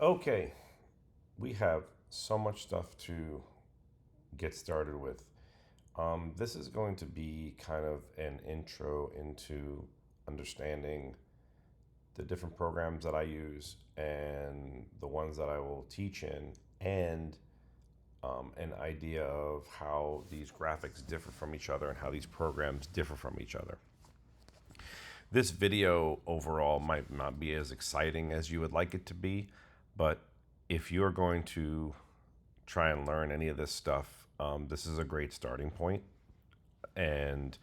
Okay, we have so much stuff to get started with. This is going to be kind of an intro into understanding the different programs that I use and the ones that I will teach in, and an idea of how these graphics differ from each other and how these programs differ from each other. This video overall might not be as exciting as you would like it to be, but if you're going to try and learn any of this stuff, this is a great starting point. And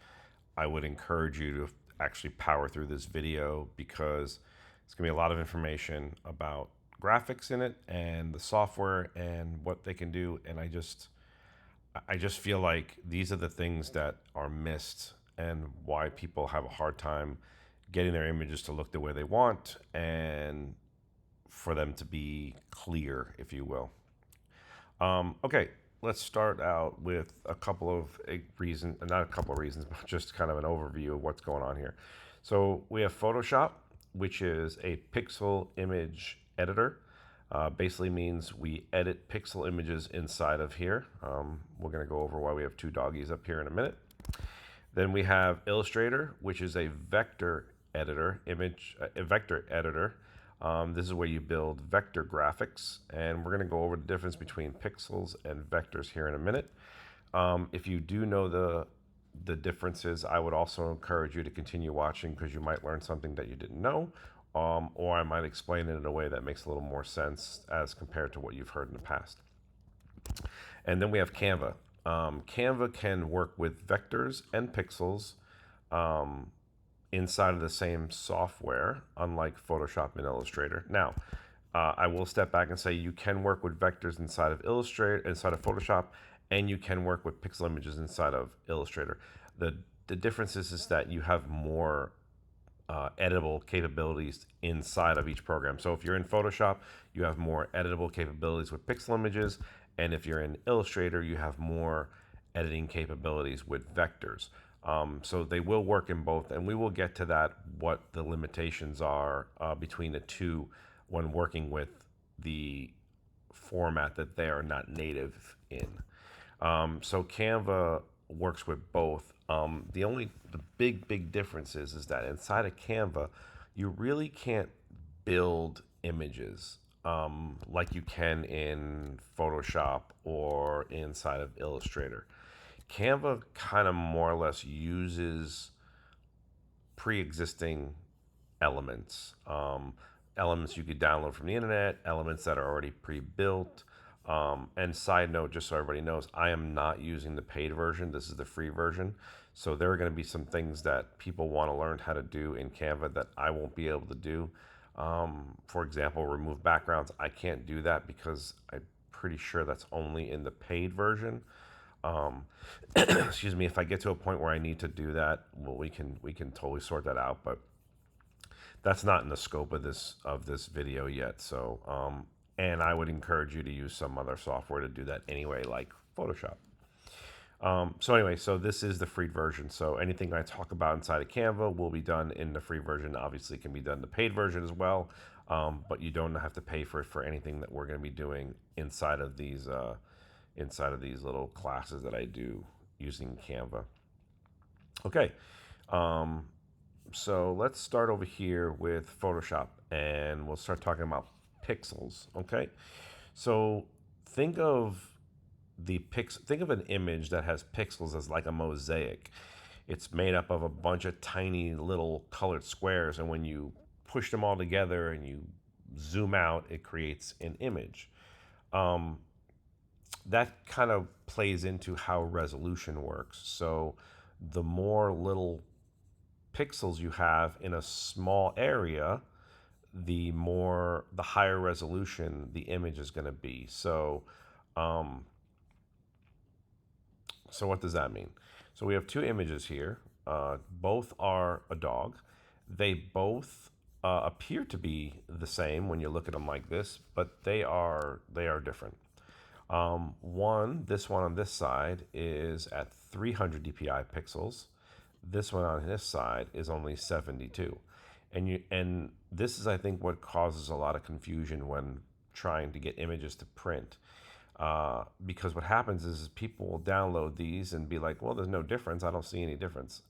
I would encourage you to actually power through this video because it's going to be a lot of information about graphics in it and the software and what they can do. And I just feel like these are the things that are missed and why people have a hard time getting their images to look the way they want and for them to be clear, if you will. Okay, let's start out with a couple of reasons, not a couple of reasons, but just kind of an overview of what's going on here. So we have Photoshop, which is a pixel image editor. Basically means we edit pixel images inside of here. We're going to go over why we have two doggies up here in a minute. Then we have Illustrator, which is a vector editor, a vector editor. This is where you build vector graphics, and we're going to go over the difference between pixels and vectors here in a minute. If you do know the differences, I would also encourage you to continue watching because you might learn something that you didn't know, or I might explain it in a way that makes a little more sense as compared to what you've heard in the past. And then we have Canva. Canva can work with vectors and pixels inside of the same software, unlike Photoshop and Illustrator. Now, I will step back and say you can work with vectors inside of Illustrator, inside of Photoshop, and you can work with pixel images inside of Illustrator. The difference is that you have more editable capabilities inside of each program. So if you're in Photoshop, you have more editable capabilities with pixel images, and if you're in Illustrator, you have more editing capabilities with vectors. So they will work in both, and we will get to that, what the limitations are between the two when working with the format that they are not native in. So Canva works with both. The big difference is that inside of Canva, you really can't build images like you can in Photoshop or inside of Illustrator. Canva kind of more or less uses pre-existing elements, elements you could download from the internet, elements that are already pre-built. And side note, just so everybody knows, I am not using the paid version. This is the free version. So there are going to be some things that people want to learn how to do in Canva that I won't be able to do. For example, remove backgrounds. I can't do that because I'm pretty sure that's only in the paid version. Excuse me. If I get to a point where I need to do that, well, we can totally sort that out. But that's not in the scope of this video yet. So, and I would encourage you to use some other software to do that anyway, like Photoshop. So anyway, so this is the free version. So anything I talk about inside of Canva will be done in the free version. Obviously, it can be done in the paid version as well, but you don't have to pay for it for anything that we're going to be doing inside of these little classes that I do using Canva. Okay, so let's start over here with Photoshop, and we'll start talking about pixels. Okay, so think of think of an image that has pixels as like a mosaic. It's made up of a bunch of tiny little colored squares, and when you push them all together and you zoom out, it creates an image. Um, that kind of plays into how resolution works. So the more little pixels you have in a small area, the higher resolution the image is going to be. Um, so what does that mean? So we have two images here. Both are a dog. They both appear to be the same when you look at them like this, but they are different. This one on this side is at 300 dpi pixels. This one on this side is only 72. And this is, I think, what causes a lot of confusion when trying to get images to print. Because what happens is people will download these and be like, well, there's no difference. I don't see any difference.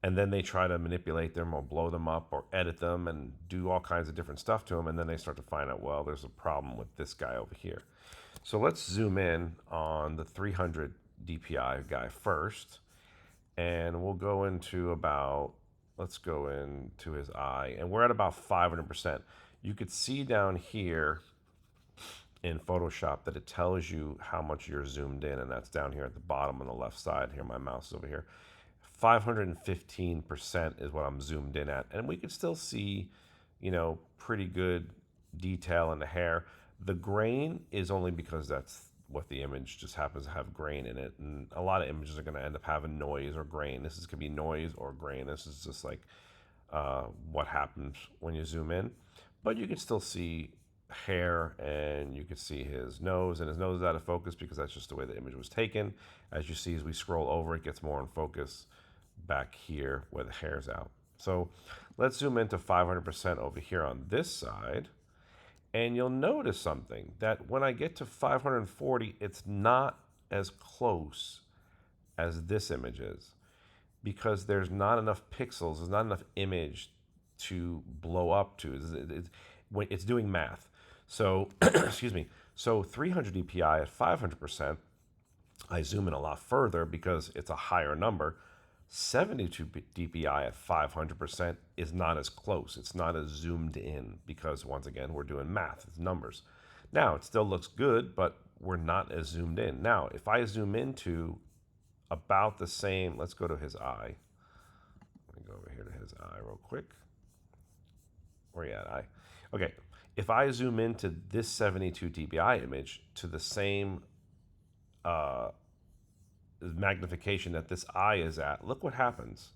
And then they try to manipulate them or blow them up or edit them and do all kinds of different stuff to them. And then they start to find out, well, there's a problem with this guy over here. So let's zoom in on the 300 DPI guy first. And we'll go into about, let's go into his eye. And we're at about 500%. You could see down here in Photoshop that it tells you how much you're zoomed in. And that's down here at the bottom on the left side. Here, my mouse is over here. 515% is what I'm zoomed in at. And we can still see, pretty good detail in the hair. The grain is only because that's what the image just happens to have grain in it. And a lot of images are going to end up having noise or grain. This could be noise or grain. This is just like what happens when you zoom in. But you can still see hair, and you can see his nose, and his nose is out of focus because that's just the way the image was taken. As you see, as we scroll over, it gets more in focus back here where the hair's out. So let's zoom into 500% over here on this side. And you'll notice something, that when I get to 540, it's not as close as this image is, because there's not enough pixels, there's not enough image to blow up to. It's doing math. So, excuse me, so 300 DPI at 500%, I zoom in a lot further because it's a higher number. 72 DPI at 500% is not as close. It's not as zoomed in because, once again, we're doing math. It's numbers. Now, it still looks good, but we're not as zoomed in. Now, if I zoom into about the same, let's go to his eye. Let me go over here to his eye real quick. Where you at, eye? Okay, if I zoom into this 72 dpi image to the same magnification that this eye is at, look what happens.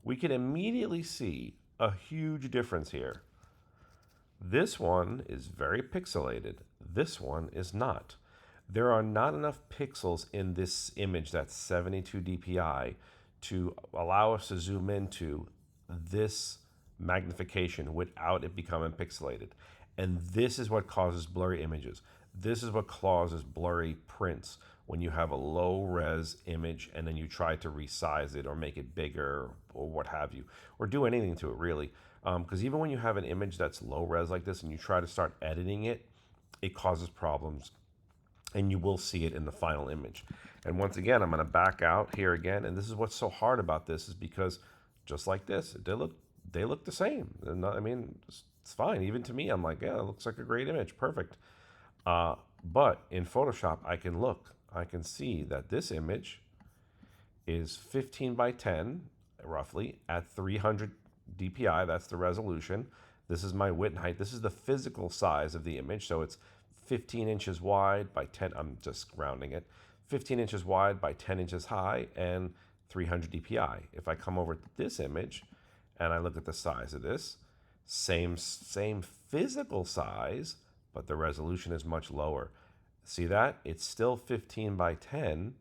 We can immediately see a huge difference here. This one is very pixelated. This one is not. There are not enough pixels in this image that's 72 dpi to allow us to zoom into this magnification without it becoming pixelated. And this is what causes blurry images. This is what causes blurry prints when you have a low res image and then you try to resize it or make it bigger or what have you, or do anything to it really. Because even when you have an image that's low res like this and you try to start editing it, it causes problems, and you will see it in the final image. And once again, I'm going to back out here again. And this is what's so hard about this, is because just like this, they look the same. It's fine. Even to me, I'm like, yeah, it looks like a great image. Perfect. But in Photoshop, I can see that this image is 15 by 10, roughly, at 300 DPI. That's the resolution. This is my width and height. This is the physical size of the image. So it's 15 inches wide by 10, I'm just rounding it, 15 inches wide by 10 inches high and 300 DPI. If I come over to this image and I look at the size of this, same physical size, but the resolution is much lower. See that? It's still 15 by 10,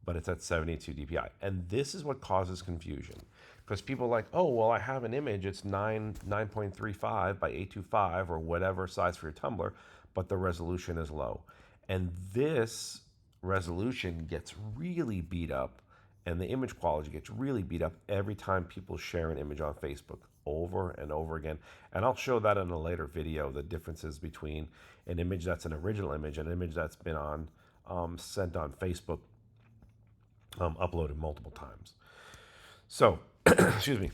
but it's at 72 DPI. And this is what causes confusion. Because people are like, oh, well, I have an image, it's 9.35 by 825 or whatever size for your Tumblr, but the resolution is low. And this resolution gets really beat up, and the image quality gets really beat up every time people share an image on Facebook over and over again. And I'll show that in a later video, the differences between an image that's an original image and an image that's been sent on Facebook, uploaded multiple times. So, excuse me.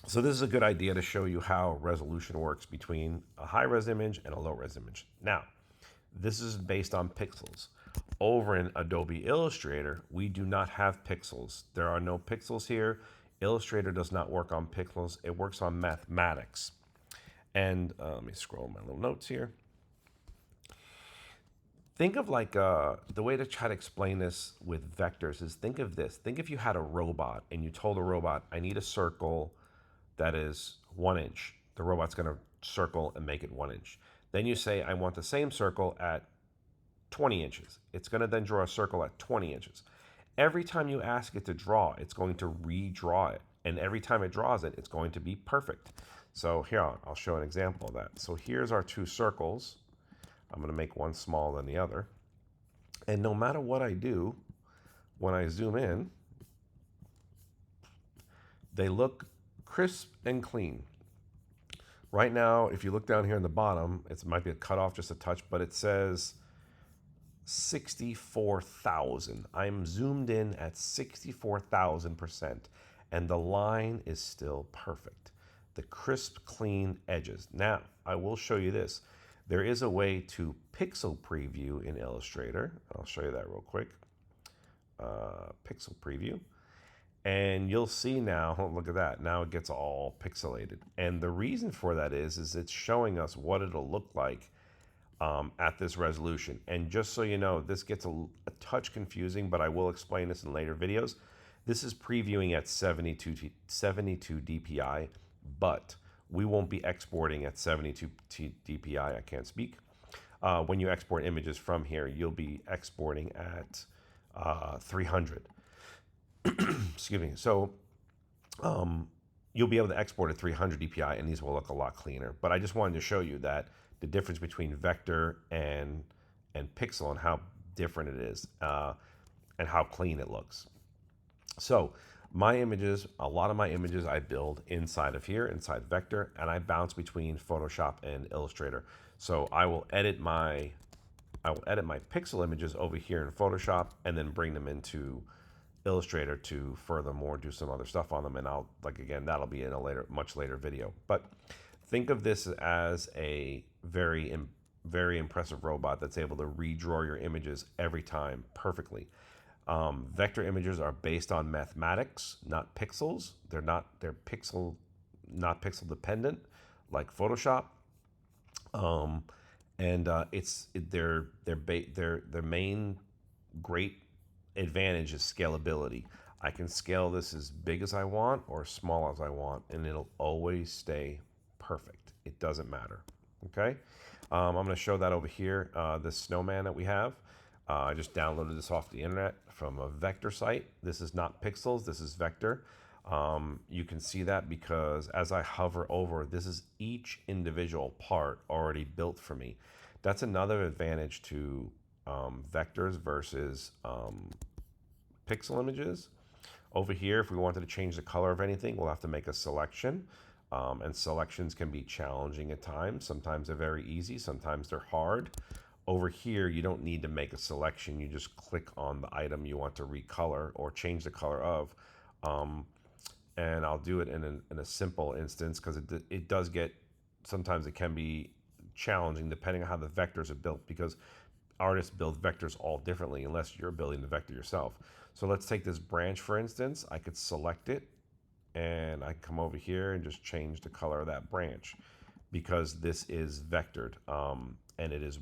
So this is a good idea to show you how resolution works between a high-res image and a low-res image. Now, this is based on pixels. Over in Adobe Illustrator, we do not have pixels. There are no pixels here. Illustrator does not work on pixels. It works on mathematics. And let me scroll my little notes here. Think of like the way to try to explain this with vectors is, think of this. Think if you had a robot and you told a robot, I need a circle that is 1 inch. The robot's going to circle and make it 1 inch. Then you say, I want the same circle at 20 inches. It's going to then draw a circle at 20 inches. Every time you ask it to draw, it's going to redraw it. And every time it draws it, it's going to be perfect. So here, I'll show an example of that. So here's our two circles. I'm going to make one smaller than the other. And no matter what I do, when I zoom in, they look crisp and clean. Right now, if you look down here in the bottom, it might be a cut off just a touch, but it says 64,000. I'm zoomed in at 64,000%, and the line is still perfect. The crisp, clean edges. Now, I will show you this. There is a way to pixel preview in Illustrator. I'll show you that real quick. Pixel preview. And you'll see now, look at that, now it gets all pixelated. And the reason for that is it's showing us what it'll look like at this resolution. And just so you know, this gets a touch confusing, but I will explain this in later videos. This is previewing at 72 DPI, but we won't be exporting at 72 DPI, I can't speak. When you export images from here, you'll be exporting at 300. Excuse me. So you'll be able to export at 300 DPI, and these will look a lot cleaner. But I just wanted to show you that the difference between vector and pixel and how different it is and how clean it looks. So my images, a lot of my images I build inside of here, inside vector, and I bounce between Photoshop and Illustrator. So I will edit my pixel images over here in Photoshop and then bring them into Illustrator to furthermore do some other stuff on them. And I'll, like, again, that'll be in a much later video. But think of this as a very impressive robot that's able to redraw your images every time perfectly. Vector images are based on mathematics, not pixels. They're not pixel dependent like Photoshop. Their main great advantage is scalability. I can scale this as big as I want or small as I want, and it'll always stay perfect. It doesn't matter. Okay. I'm going to show that over here. This snowman that we have. I just downloaded this off the internet from a vector site. This is not pixels. This is vector. You can see that because as I hover over, this is each individual part already built for me. That's another advantage to vectors versus pixel images. Over here, if we wanted to change the color of anything, we'll have to make a selection. And selections can be challenging at times. Sometimes they're very easy, sometimes they're hard. Over here, you don't need to make a selection. You just click on the item you want to recolor or change the color of. And I'll do it in a simple instance because it does get, sometimes it can be challenging depending on how the vectors are built, because artists build vectors all differently unless you're building the vector yourself. So let's take this branch, for instance. I could select it and I come over here and just change the color of that branch because this is vectored. And it is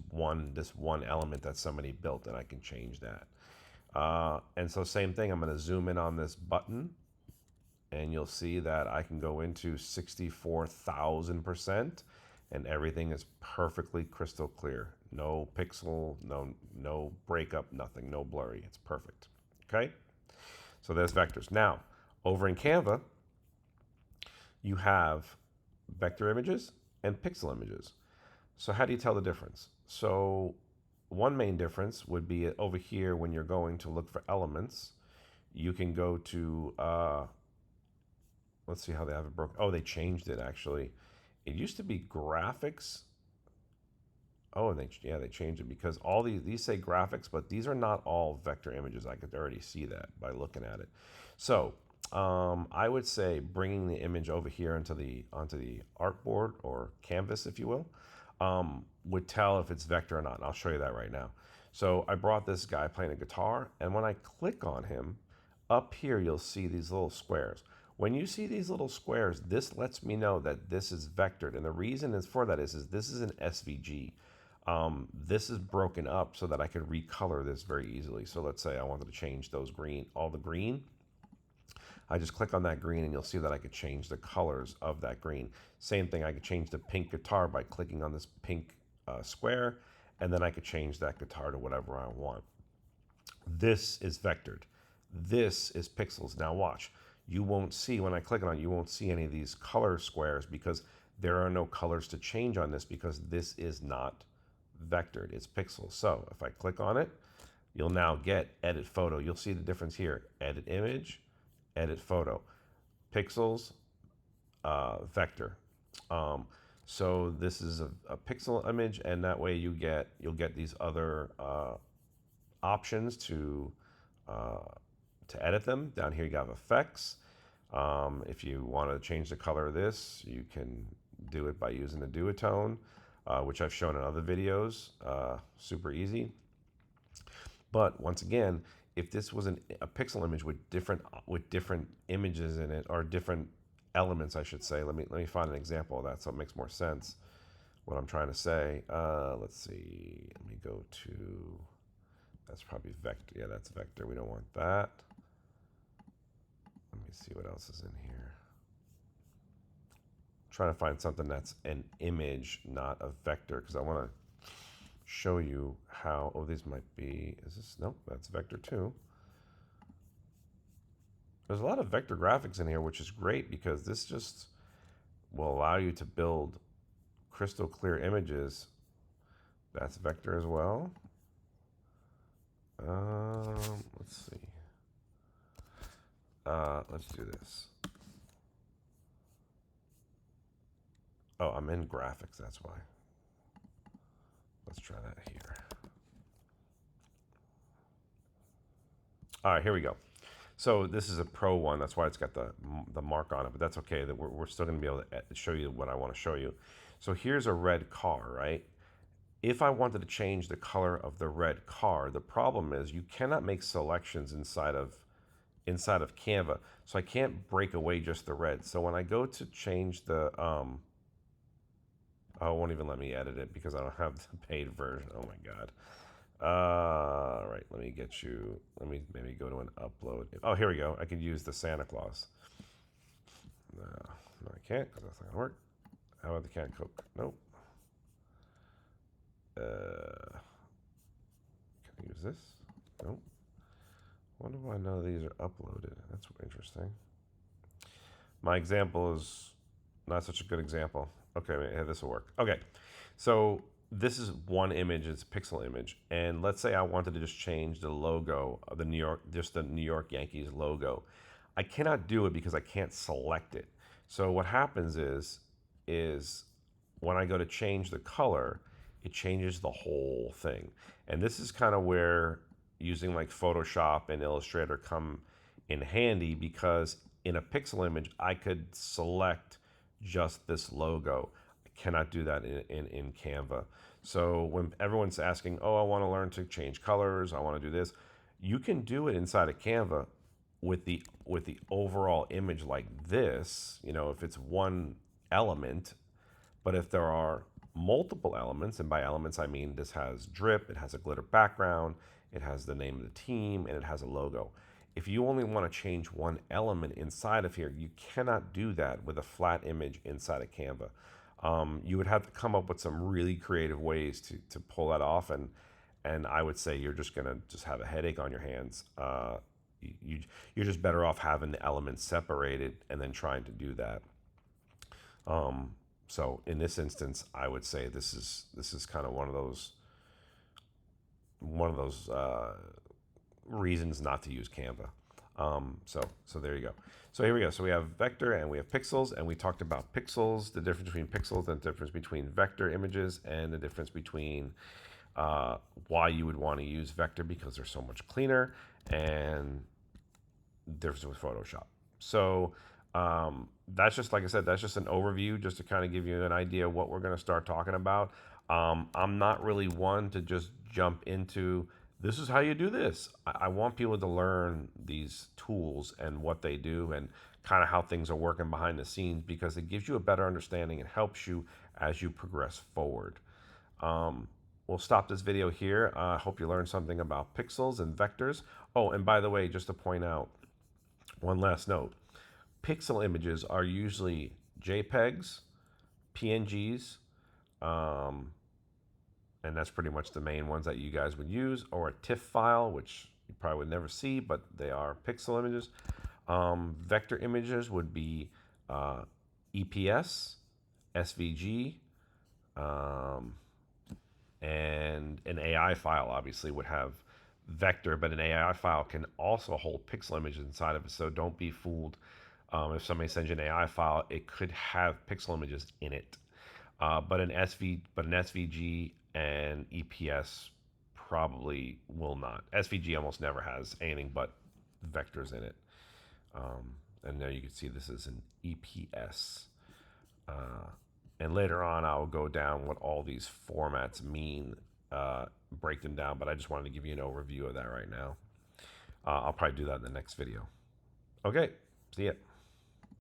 this one element that somebody built, and I can change that. And so same thing, I'm going to zoom in on this button, and you'll see that I can go into 64,000%, and everything is perfectly crystal clear. No pixel, no breakup, nothing, no blurry. It's perfect. Okay? So there's vectors. Now, over in Canva, you have vector images and pixel images. So how do you tell the difference? So one main difference would be over here when you're going to look for elements, you can go to, let's see how they have it broken. Oh, they changed it actually. It used to be graphics. Oh, and they changed it because all these say graphics, but these are not all vector images. I could already see that by looking at it. So I would say bringing the image over here onto the artboard or canvas, if you will, would tell if it's vector or not. And I'll show you that right now. So I brought this guy playing a guitar, and when I click on him, up here you'll see these little squares. When you see these little squares, this lets me know that this is vectored. And the reason is for that is this is an SVG. This is broken up so that I could recolor this very easily. So let's say I wanted to change those all the green. I just click on that green and you'll see that I could change the colors of that green. Same thing, I could change the pink guitar by clicking on this pink square, and then I could change that guitar to whatever I want. This is vectored. This is pixels. Now watch. You won't see, when I click on it, you won't see any of these color squares because there are no colors to change on this because this is not vectored. It's pixels. So if I click on it, you'll now get edit photo. You'll see the difference here. Edit image, edit photo. Pixels, vector. So this is a pixel image, and that way you'll get these other options to edit them. Down here you have effects. If you want to change the color of this, you can do it by using the duotone, which I've shown in other videos. Super easy. But once again, if this was a pixel image with different images in it, or different elements, I should say. Let me find an example of that so it makes more sense what I'm trying to say. Let's see. Let me go to. That's probably vector. Yeah, that's vector. We don't want that. Let me see what else is in here. I'm trying to find something that's an image, not a vector, because I want to show you how. Oh, these might be. Is this? Nope, that's vector too. There's a lot of vector graphics in here, which is great because this just will allow you to build crystal clear images. That's vector as well. Let's see. Let's do this. Oh, I'm in graphics, that's why. Let's try that here. All right, here we go. So this is a Pro one. That's why it's got the mark on it, but that's okay. That we're still going to be able to show you what I want to show you. So here's a red car, right? If I wanted to change the color of the red car, the problem is you cannot make selections inside of Canva. So I can't break away just the red. So when I go to change the oh, it won't even let me edit it because I don't have the paid version. Oh my God. All right, let me get you. Let me maybe go to an upload. Oh, here we go. I could use the Santa Claus. No, I can't because that's not gonna work. How about the can Coke? Nope. Can I use this? Nope. Wonder why none of these are uploaded. That's interesting. My example is not such a good example. Okay, this will work. Okay, so this is one image. It's a pixel image, and let's say I wanted to just change the logo of the New York Yankees logo. I cannot do it because I can't select it. So what happens is when I go to change the color, it changes the whole thing. And this is kind of where using like Photoshop and Illustrator come in handy, because in a pixel image, I could select just this logo. I cannot do that in Canva. So when everyone's asking, oh, I want to learn to change colors, I want to do this, you can do it inside of Canva with the overall image like this, if it's one element. But if there are multiple elements, and by elements I mean this has drip, it has a glitter background, it has the name of the team, and it has a logo. If you only want to change one element inside of here, you cannot do that with a flat image inside of Canva. You would have to come up with some really creative ways to pull that off, and I would say you're just gonna have a headache on your hands. You're just better off having the elements separated and then trying to do that. So in this instance, I would say this is kind of one of those reasons not to use Canva. So there you go. So here we go. So we have vector and we have pixels, and we talked about pixels, the difference between pixels, and the difference between vector images, and the difference between why you would want to use vector because they're so much cleaner, and difference with Photoshop. So that's just, like I said, that's just an overview just to kind of give you an idea of what we're going to start talking about. I'm not really one to just jump into this is how you do this. I want people to learn these tools and what they do and kind of how things are working behind the scenes, because it gives you a better understanding and helps you as you progress forward. We'll stop this video here. I hope you learned something about pixels and vectors. Oh, and by the way, just to point out one last note, pixel images are usually JPEGs, PNGs, and that's pretty much the main ones that you guys would use, or a TIFF file, which you probably would never see, but they are pixel images. Vector images would be EPS, SVG, And an AI file obviously would have vector, but an AI file can also hold pixel images inside of it. So don't be fooled. If somebody sends you an AI file, it could have pixel images in it. But an SVG and EPS probably will not. SVG almost never has anything but vectors in it. And there you can see this is an EPS. Uh, and later on, I'll go down what all these formats mean, break them down. But I just wanted to give you an overview of that right now. I'll probably do that in the next video. Okay, see ya.